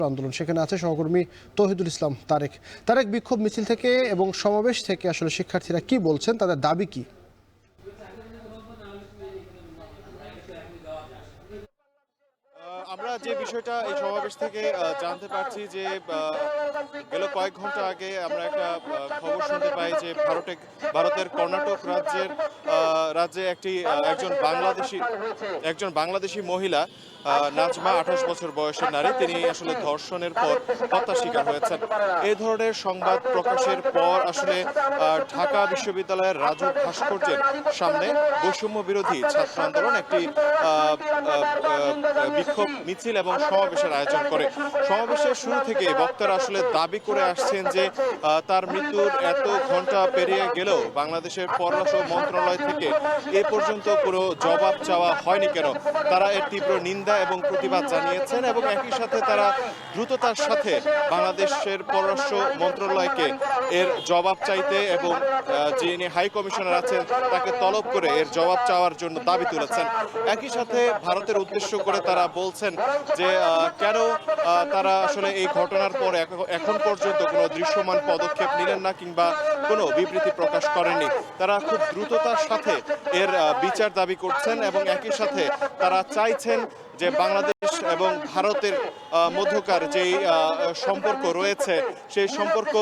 আন্দোলন, সেখানে আছে সহকর্মী তৌহিদুল ইসলাম তারেক। তারেক, বিক্ষোভ মিছিল থেকে এবং সমাবেশ থেকে আসলে শিক্ষার্থীরা কি বলছেন, তাদের দাবি কি? আমরা যে বিষয়টা এই সমাবেশ থেকে জানতে পারছি যে গেল কয়েক ঘন্টা আগে আমরা একটা খবর শুনতে পাই যে ভারতের কর্ণাটক রাজ্যে একজন বাংলাদেশি মহিলা নাজমা 28 বছর বয়সের নারী, তিনি আসলে ধর্ষণের পর হত্যার শিকার হয়েছেন। এই ধরনের সংবাদ প্রকাশের পর আসলে ঢাকা বিশ্ববিদ্যালয়ের রাজু ভাস্কর্যের সামনে বৈষম্য বিরোধী ছাত্র আন্দোলন একটি বিক্ষোভ মিছিল এবং সমাবেশের আয়োজন করে। সমাবেশের শুরু থেকে বক্তারা আসলে দাবি করে আসছেন যে তার মৃত্যুর এত ঘন্টা পেরিয়ে গেলেও বাংলাদেশের পররাষ্ট্র মন্ত্রণালয় থেকে এ পর্যন্ত কোনো জবাব চাওয়া হয়নি কেন। তারা এর তীব্র নিন্দা এবং প্রতিবাদ জানিয়েছেন এবং একই সাথে তারা দ্রুততার সাথে বাংলাদেশের পররাষ্ট্র মন্ত্রণালয়কে এর জবাব চাইতে এবং যিনি হাই কমিশনার আছেন তাকে তলব করে এর জবাব চাওয়ার জন্য দাবি তুলেছেন। একই সাথে ভারতের উদ্দেশ্য করে তারা বলছেন যে কেন তারা আসলে এই ঘটনার পর এখন পর্যন্ত কোনো দৃশ্যমান পদক্ষেপ নিলেন না কিংবা কোনো বিবৃতি প্রকাশ করেননি। তারা খুব দ্রুততার সাথে এর বিচার দাবি করছেন এবং একই সাথে তারা চাইছেন যে বাংলাদেশ এবং ভারতের মধ্যকার যেই সম্পর্ক রয়েছে সেই সম্পর্ক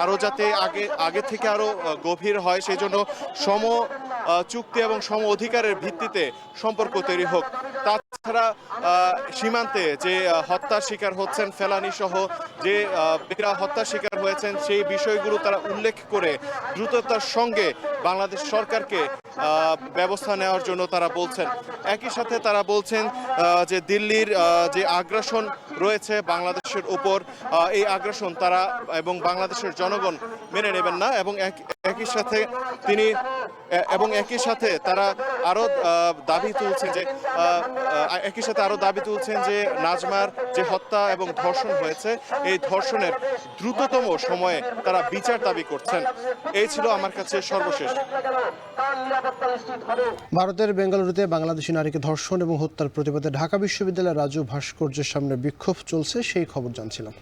আরো যাতে আগে থেকে আরো গভীর হয়, সেই জন্য সম চুক্তি এবং সম অধিকারের ভিত্তিতে সম্পর্ক তৈরি হোক। তাছাড়া সীমান্তে যে হত্যার শিকার হচ্ছেন, ফেলানি সহ যে ব্যক্তিরা হত্যার শিকার হয়েছেন, সেই বিষয়গুলো তারা উল্লেখ করে দ্রুততার সঙ্গে বাংলাদেশ সরকারকে ব্যবস্থা নেওয়ার জন্য তারা বলছেন। একই সাথে তারা বলছেন যে দিল্লির যে আগ্রাসন রয়েছে বাংলাদেশের উপর, এই আগ্রাসন তারা এবং বাংলাদেশের জনগণ মেনে নেবেন না এবং একই সাথে তারা আরো দাবি তুলছেন যে নাজমার যে হত্যা এবং ধর্ষণ হয়েছে, এই ধর্ষণের দ্রুততম সময়ে তারা বিচার দাবি করছেন। এই ছিল আমার কাছে সর্বশেষ। ভারতের বেঙ্গালুরুতে বাংলাদেশি নারীকে ধর্ষণ এবং হত্যার প্রতিবাদে ঢাকা বিশ্ববিদ্যালয়ের রাজু ভাস্কর্যের সামনে বিক্ষোভ চলছে, সেই খবর জানছিলাম।